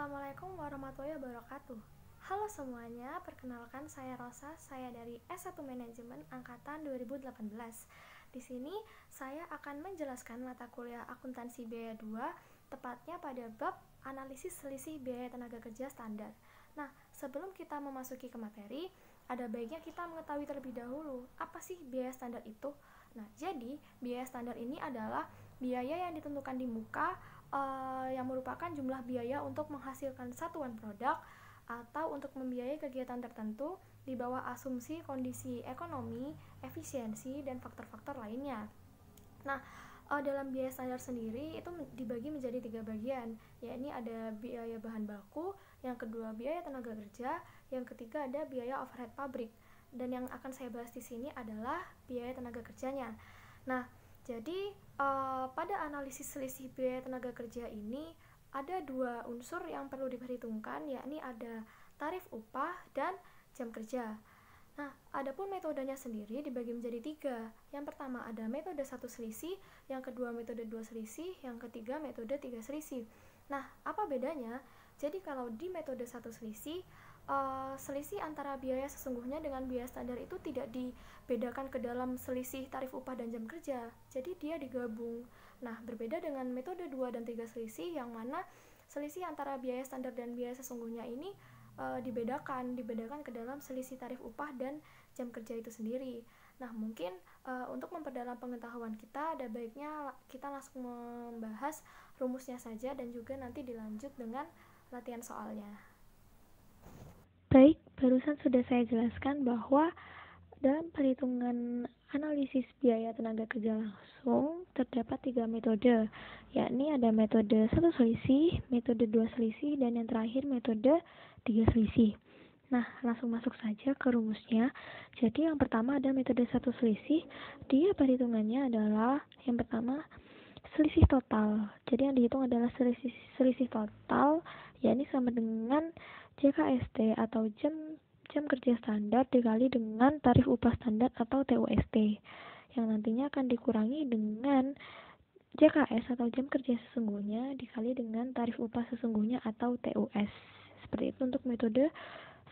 Assalamualaikum warahmatullahi wabarakatuh. Halo semuanya, perkenalkan saya Rosa, saya dari S1 Manajemen Angkatan 2018. Di sini saya akan menjelaskan mata kuliah Akuntansi Biaya 2, tepatnya pada bab analisis selisih biaya tenaga kerja standar. Nah, sebelum kita memasuki ke materi, ada baiknya kita mengetahui terlebih dahulu apa sih biaya standar itu. Nah, jadi biaya standar ini adalah biaya yang ditentukan di muka yang merupakan jumlah biaya untuk menghasilkan satuan produk atau untuk membiayai kegiatan tertentu di bawah asumsi kondisi ekonomi, efisiensi, dan faktor-faktor lainnya. Nah, dalam biaya standar sendiri itu dibagi menjadi 3 bagian, yakni ada biaya bahan baku, yang kedua biaya tenaga kerja, yang ketiga ada biaya overhead pabrik. Dan yang akan saya bahas di sini adalah biaya tenaga kerjanya. Nah, jadi pada analisis selisih biaya tenaga kerja ini ada 2 unsur yang perlu diperhitungkan, yakni ada tarif upah dan jam kerja. Nah, adapun metodenya sendiri dibagi menjadi 3. Yang pertama ada metode 1 selisih, yang kedua metode 2 selisih, yang ketiga metode 3 selisih. Nah, apa bedanya? Jadi kalau di metode 1 selisih, selisih antara biaya sesungguhnya dengan biaya standar itu tidak dibedakan ke dalam selisih tarif upah dan jam kerja. Jadi dia digabung. Nah, berbeda dengan metode 2 dan 3 selisih yang mana selisih antara biaya standar dan biaya sesungguhnya ini dibedakan ke dalam selisih tarif upah dan jam kerja itu sendiri. Nah, mungkin untuk memperdalam pengetahuan kita, ada baiknya kita langsung membahas rumusnya saja dan juga nanti dilanjut dengan latihan soalnya. Baik, barusan sudah saya jelaskan bahwa dalam perhitungan analisis biaya tenaga kerja langsung terdapat 3 metode, yakni ada metode 1 selisih, metode 2 selisih, dan yang terakhir metode 3 selisih. Nah, langsung masuk saja ke rumusnya. Jadi yang pertama ada metode 1 selisih. Dia perhitungannya adalah yang pertama selisih total. Jadi yang dihitung adalah selisih total, yakni sama dengan JKST atau jam kerja standar dikali dengan tarif upah standar atau TUST, yang nantinya akan dikurangi dengan JKS atau jam kerja sesungguhnya dikali dengan tarif upah sesungguhnya atau TUS. Seperti itu untuk metode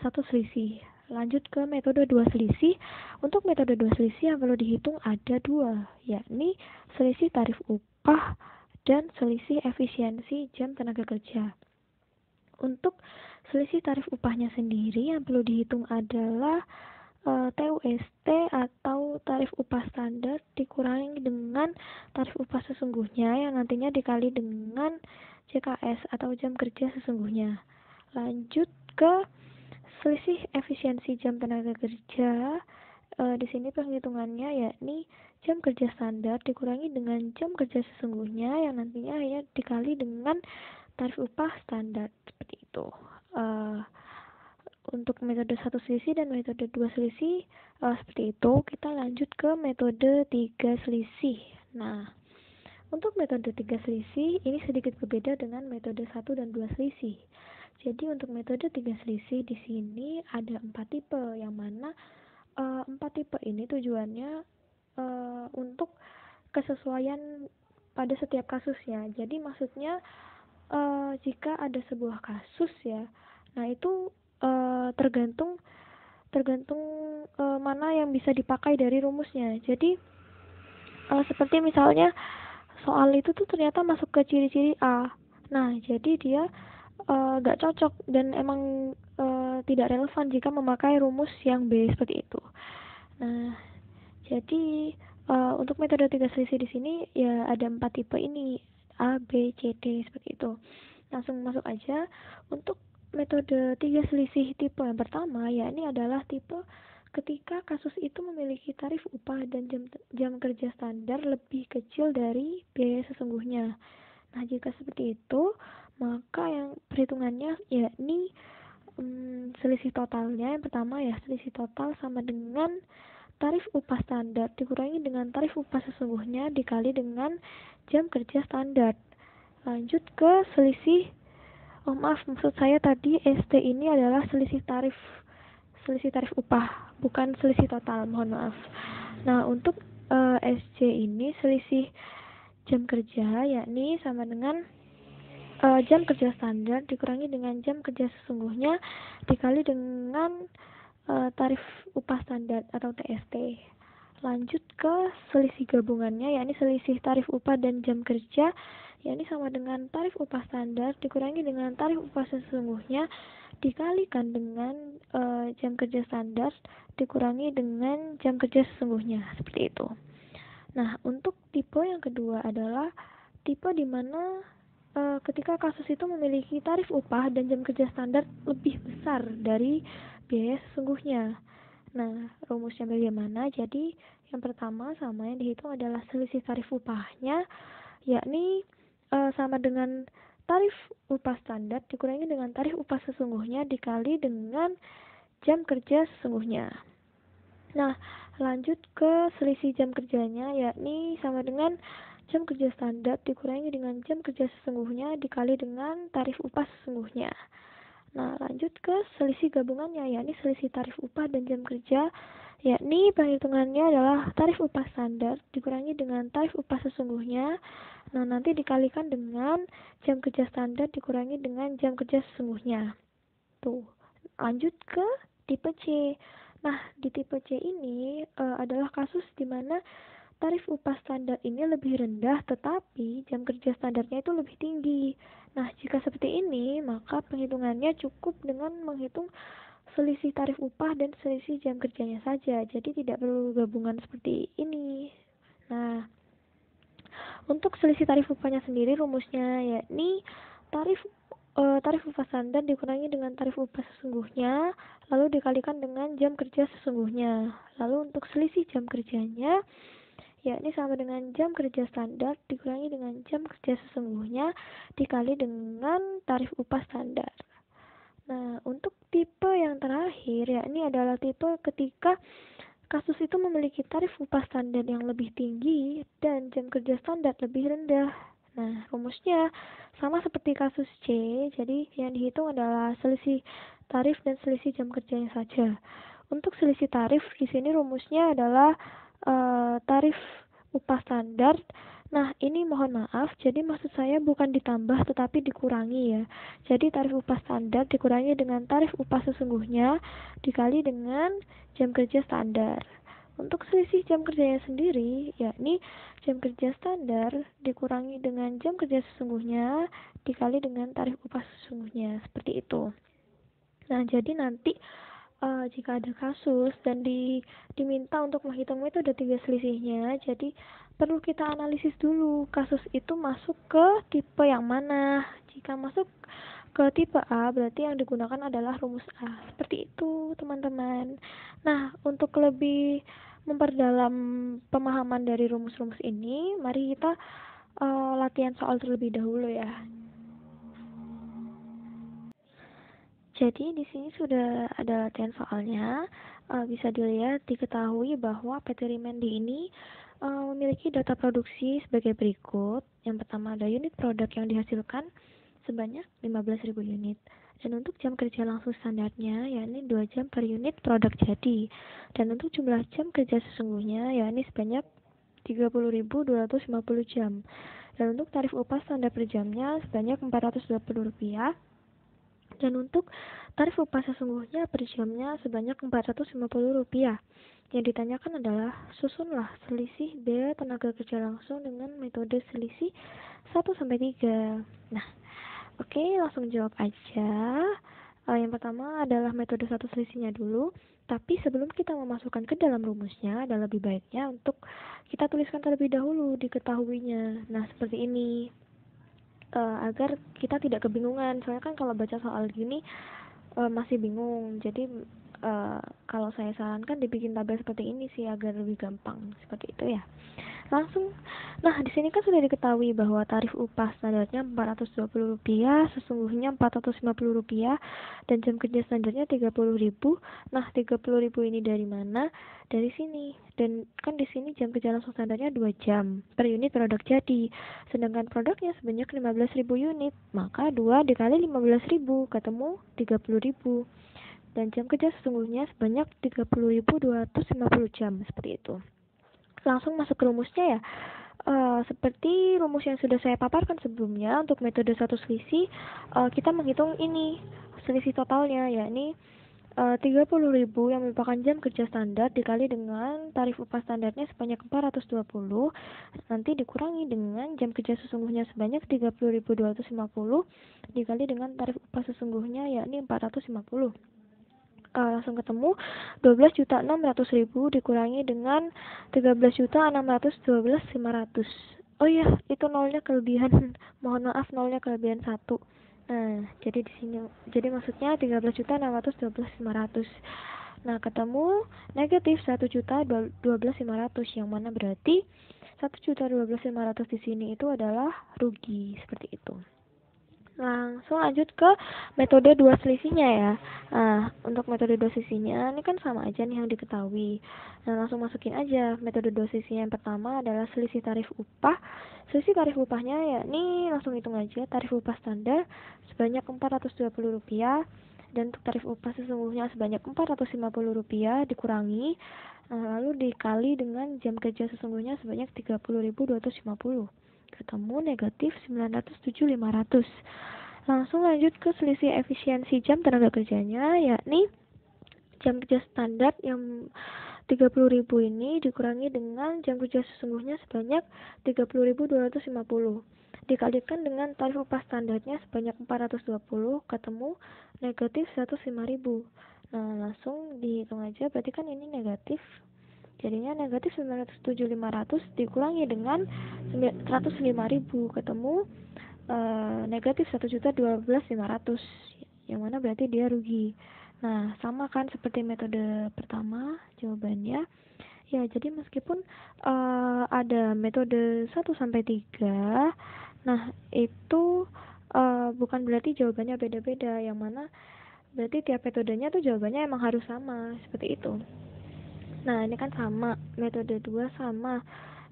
1 selisih. Lanjut ke metode 2 selisih. Untuk metode 2 selisih yang perlu dihitung ada 2, yakni selisih tarif upah dan selisih efisiensi jam tenaga kerja. Untuk selisih tarif upahnya sendiri yang perlu dihitung adalah TUST atau tarif upah standar dikurangi dengan tarif upah sesungguhnya yang nantinya dikali dengan JKS atau jam kerja sesungguhnya. Lanjut ke selisih efisiensi jam tenaga kerja. Di sini penghitungannya yakni jam kerja standar dikurangi dengan jam kerja sesungguhnya yang nantinya ya dikali dengan tarif upah standar, seperti itu. Untuk metode 1 selisih dan metode 2 selisih seperti itu. Kita lanjut ke metode 3 selisih. Nah, untuk metode 3 selisih ini sedikit berbeda dengan metode 1 dan 2 selisih. Jadi untuk metode 3 selisih di sini ada 4 tipe, yang mana 4 tipe ini tujuannya untuk kesesuaian pada setiap kasusnya. Jadi maksudnya jika ada sebuah kasus ya, nah itu tergantung mana yang bisa dipakai dari rumusnya. Jadi seperti misalnya soal itu tuh ternyata masuk ke ciri-ciri A. Nah, jadi dia gak cocok dan emang tidak relevan jika memakai rumus yang B seperti itu. Nah, jadi untuk metode 3 selisih di sini ya ada 4 tipe ini, A, B, C, D seperti itu. Langsung masuk aja. Untuk metode 3 selisih tipe yang pertama, yakni adalah tipe ketika kasus itu memiliki tarif upah dan jam kerja standar lebih kecil dari biaya sesungguhnya. Nah, jika seperti itu, maka yang perhitungannya yakni selisih totalnya yang pertama ya, selisih total sama dengan tarif upah standar dikurangi dengan tarif upah sesungguhnya dikali dengan jam kerja standar. Lanjut ke selisih maksud saya tadi ST ini adalah selisih tarif upah, bukan selisih total, mohon maaf. Nah, untuk SC ini selisih jam kerja yakni sama dengan jam kerja standar dikurangi dengan jam kerja sesungguhnya dikali dengan tarif upah standar atau TST. Lanjut ke selisih gabungannya, yakni selisih tarif upah dan jam kerja, yakni sama dengan tarif upah standar dikurangi dengan tarif upah sesungguhnya dikalikan dengan jam kerja standar dikurangi dengan jam kerja sesungguhnya, seperti itu. Nah, untuk tipe yang kedua adalah tipe di mana ketika kasus itu memiliki tarif upah dan jam kerja standar lebih besar dari biaya sesungguhnya. Nah, rumusnya bagaimana? Jadi, yang pertama sama yang dihitung adalah selisih tarif upahnya, yakni sama dengan tarif upah standar dikurangi dengan tarif upah sesungguhnya dikali dengan jam kerja sesungguhnya. Nah, lanjut ke selisih jam kerjanya, yakni sama dengan jam kerja standar dikurangi dengan jam kerja sesungguhnya dikali dengan tarif upah sesungguhnya. Nah, lanjut ke selisih gabungannya, yakni selisih tarif upah dan jam kerja, yakni perhitungannya adalah tarif upah standar dikurangi dengan tarif upah sesungguhnya. Nah, nanti dikalikan dengan jam kerja standar dikurangi dengan jam kerja sesungguhnya. Tuh, lanjut ke tipe C. Nah, di tipe C ini adalah kasus di mana tarif upah standar ini lebih rendah tetapi jam kerja standarnya itu lebih tinggi. Nah, jika seperti ini, maka penghitungannya cukup dengan menghitung selisih tarif upah dan selisih jam kerjanya saja. Jadi tidak perlu gabungan seperti ini. Nah, untuk selisih tarif upahnya sendiri rumusnya yakni tarif upah standar dikurangi dengan tarif upah sesungguhnya lalu dikalikan dengan jam kerja sesungguhnya. Lalu untuk selisih jam kerjanya yakni sama dengan jam kerja standar dikurangi dengan jam kerja sesungguhnya dikali dengan tarif upah standar. Nah, untuk tipe yang terakhir yakni adalah tipe ketika kasus itu memiliki tarif upah standar yang lebih tinggi dan jam kerja standar lebih rendah. Nah, rumusnya sama seperti kasus C, jadi yang dihitung adalah selisih tarif dan selisih jam kerjanya saja. Untuk selisih tarif, di sini rumusnya adalah tarif upah standar. Nah, ini mohon maaf, jadi maksud saya bukan ditambah tetapi dikurangi ya. Jadi tarif upah standar dikurangi dengan tarif upah sesungguhnya dikali dengan jam kerja standar. Untuk selisih jam kerjanya sendiri, yakni jam kerja standar dikurangi dengan jam kerja sesungguhnya dikali dengan tarif upah sesungguhnya, seperti itu. Nah, jadi nanti jika ada kasus dan diminta untuk menghitung itu ada 3 selisihnya, jadi perlu kita analisis dulu kasus itu masuk ke tipe yang mana. Jika masuk ke tipe A, berarti yang digunakan adalah rumus A. Seperti itu, teman-teman. Nah, untuk lebih memperdalam pemahaman dari rumus-rumus ini, mari kita latihan soal terlebih dahulu ya. Jadi di sini sudah ada latihan soalnya. Bisa dilihat diketahui bahwa PT Rimendi ini memiliki data produksi sebagai berikut. Yang pertama ada unit produk yang dihasilkan sebanyak 15.000 unit. Dan untuk jam kerja langsung standarnya yakni 2 jam per unit produk jadi. Dan untuk jumlah jam kerja sesungguhnya yakni sebanyak 30.250 jam. Dan untuk tarif upah standar per jamnya sebanyak Rp420. Dan untuk tarif upah sesungguhnya per jamnya sebanyak Rp450. Yang ditanyakan adalah susunlah selisih biaya tenaga kerja langsung dengan metode selisih 1-3. Nah, oke, langsung jawab aja. Yang pertama adalah metode satu selisihnya dulu. Tapi sebelum kita memasukkan ke dalam rumusnya, ada lebih baiknya untuk kita tuliskan terlebih dahulu diketahuinya. Nah, seperti ini. Agar kita tidak kebingungan, soalnya kan kalau baca soal gini masih bingung. Jadi kalau saya sarankan dibikin tabel seperti ini sih agar lebih gampang, seperti itu ya. Langsung, nah di sini kan sudah diketahui bahwa tarif upah standarnya Rp420, sesungguhnya Rp450 dan jam kerja standarnya 30.000. Nah, 30.000 ini dari mana? Dari sini. Dan kan di sini jam kerja langsung standarnya 2 jam per unit produk jadi. Sedangkan produknya sebanyak 15.000 unit. Maka 2 dikali 15.000 ketemu 30.000. Dan jam kerja sesungguhnya sebanyak 30.250 jam, seperti itu. Langsung masuk ke rumusnya ya. Seperti rumus yang sudah saya paparkan sebelumnya, untuk metode satu selisih, kita menghitung ini selisih totalnya, yakni 30.000 yang merupakan jam kerja standar dikali dengan tarif upah standarnya sebanyak 420, nanti dikurangi dengan jam kerja sesungguhnya sebanyak 30.250 dikali dengan tarif upah sesungguhnya yakni 450. Langsung ketemu 12.600.000 dikurangi dengan 13.612.500. Oh iya, itu nolnya kelebihan. Mohon maaf, nolnya kelebihan 1. Nah, jadi di sini maksudnya 13.612.500. Nah, ketemu negatif 1.012.500 yang mana berarti 1.012.500 di sini itu adalah rugi, seperti itu. Langsung lanjut ke metode dua selisihnya ya. Nah, untuk metode dua selisihnya ini kan sama aja nih yang diketahui. Nah, langsung masukin aja metode dua selisihnya. Yang pertama adalah selisih tarif upah. Selisih tarif upahnya yakni langsung hitung aja tarif upah standar sebanyak Rp420 dan untuk tarif upah sesungguhnya sebanyak Rp450 dikurangi lalu dikali dengan jam kerja sesungguhnya sebanyak 30.250. Ketemu negatif 907.500. Langsung lanjut ke selisih efisiensi jam tenaga kerjanya, yakni jam kerja standar yang 30.000 ini dikurangi dengan jam kerja sesungguhnya sebanyak 30.250 dikalikan dengan tarif upah standarnya sebanyak 420, ketemu negatif 105.000. Nah, langsung dihitung aja, berarti kan ini negatif, jadinya negatif 907.500 dikurangi dengan 105.000, ketemu negatif 1.012.500, yang mana berarti dia rugi. Nah, sama kan seperti metode pertama jawabannya. Ya, jadi meskipun ada metode 1 sampai 3, nah itu bukan berarti jawabannya beda-beda, yang mana berarti tiap metodenya tuh jawabannya emang harus sama, seperti itu. Nah, ini kan sama, metode 2 sama.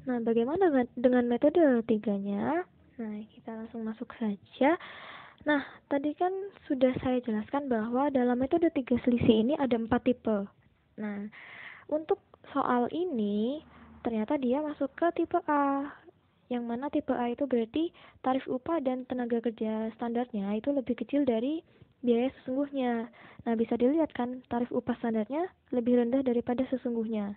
Nah, bagaimana dengan metode 3-nya? Nah, kita langsung masuk saja. Nah, tadi kan sudah saya jelaskan bahwa dalam metode 3 selisih ini ada 4 tipe. Nah, untuk soal ini, ternyata dia masuk ke tipe A. Yang mana tipe A itu berarti tarif upah dan tenaga kerja standarnya itu lebih kecil dari biaya sesungguhnya. Nah, bisa dilihat kan, tarif upah standarnya lebih rendah daripada sesungguhnya.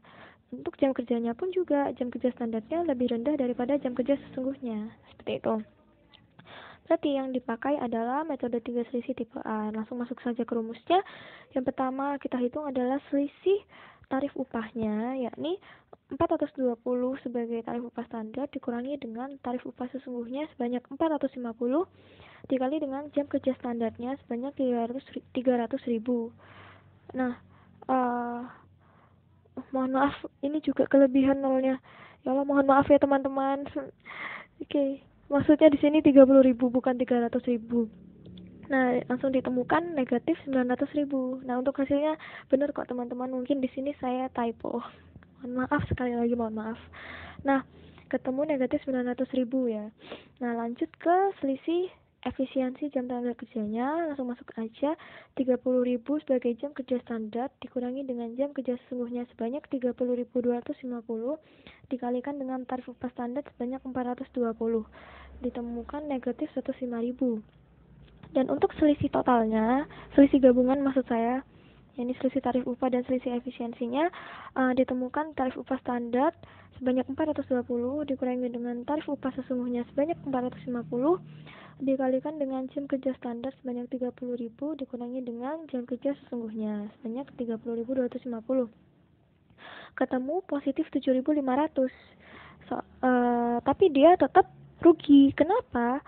Untuk jam kerjanya pun juga, jam kerja standarnya lebih rendah daripada jam kerja sesungguhnya. Seperti itu. Berarti yang dipakai adalah metode 3 selisih tipe A. Langsung masuk saja ke rumusnya. Yang pertama kita hitung adalah selisih tarif upahnya, yakni 420 sebagai tarif upah standar dikurangi dengan tarif upah sesungguhnya sebanyak 450 dikali dengan jam kerja standarnya sebanyak 300.000. Nah, mohon maaf, ini juga kelebihan nolnya. Ya Allah, mohon maaf ya teman-teman. Oke, maksudnya di sini 30.000 bukan 300.000. Nah, langsung ditemukan negatif 900.000. Nah, untuk hasilnya benar kok teman-teman. Mungkin di sini saya typo. Mohon maaf, sekali lagi mohon maaf. Nah, ketemu negatif 900.000 ya. Nah, lanjut ke selisih efisiensi jam tenaga kerjanya. Langsung masuk aja, 30.000 sebagai jam kerja standar dikurangi dengan jam kerja sesungguhnya sebanyak 30.250 dikalikan dengan tarif upah standar sebanyak 420. Ditemukan negatif 105.000. Dan untuk selisih totalnya, selisih gabungan maksud saya, yakni selisih tarif upah dan selisih efisiensinya, ditemukan tarif upah standar sebanyak 420 dikurangi dengan tarif upah sesungguhnya sebanyak 450 dikalikan dengan jam kerja standar sebanyak 30.000 dikurangi dengan jam kerja sesungguhnya sebanyak 30.250. Ketemu positif 7.500. Tapi dia tetap rugi. Kenapa?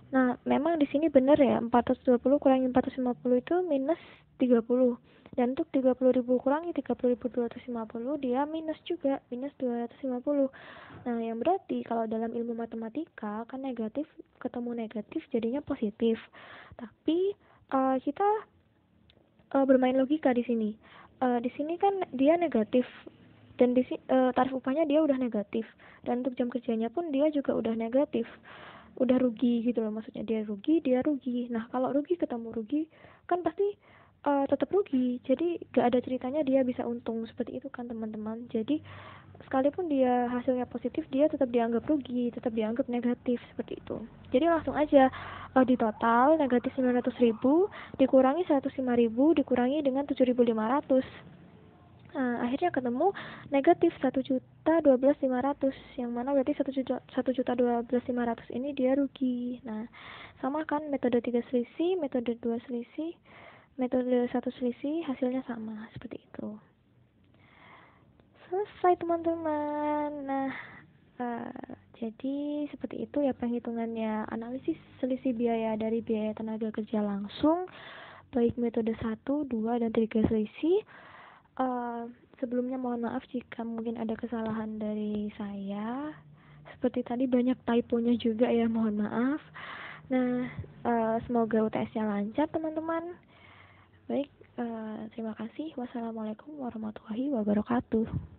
Nah, memang di sini benar ya, 420 kurangi 450 itu minus 30. Dan untuk 30.000 kurangi 30.250 dia minus juga, minus 250. Nah, yang berarti kalau dalam ilmu matematika kan negatif ketemu negatif jadinya positif. Tapi kita bermain logika di sini. Di sini kan dia negatif dan di tarif upahnya dia udah negatif, dan untuk jam kerjanya pun dia juga udah negatif, udah rugi gitu loh, maksudnya dia rugi. Nah, kalau rugi ketemu rugi kan pasti tetap rugi. Jadi gak ada ceritanya dia bisa untung, seperti itu kan teman-teman. Jadi sekalipun dia hasilnya positif, dia tetap dianggap rugi, tetap dianggap negatif, seperti itu. Jadi langsung aja di total negatif 900.000 dikurangi 105.000 dikurangi dengan 7.500. Nah, akhirnya ketemu negatif 1.012.500, yang mana berarti 1.012.500 ini dia rugi. Nah, sama kan metode 3 selisih, metode 2 selisih, metode 1 selisih, hasilnya sama, seperti itu. Selesai teman-teman. Nah, jadi seperti itu ya penghitungannya analisis selisih biaya dari biaya tenaga kerja langsung, baik metode 1, 2, dan 3 selisih. Sebelumnya mohon maaf jika mungkin ada kesalahan dari saya. Seperti tadi banyak typonya juga ya, mohon maaf. Nah, semoga UTS-nya lancar teman-teman. Baik, terima kasih. Wassalamualaikum warahmatullahi wabarakatuh.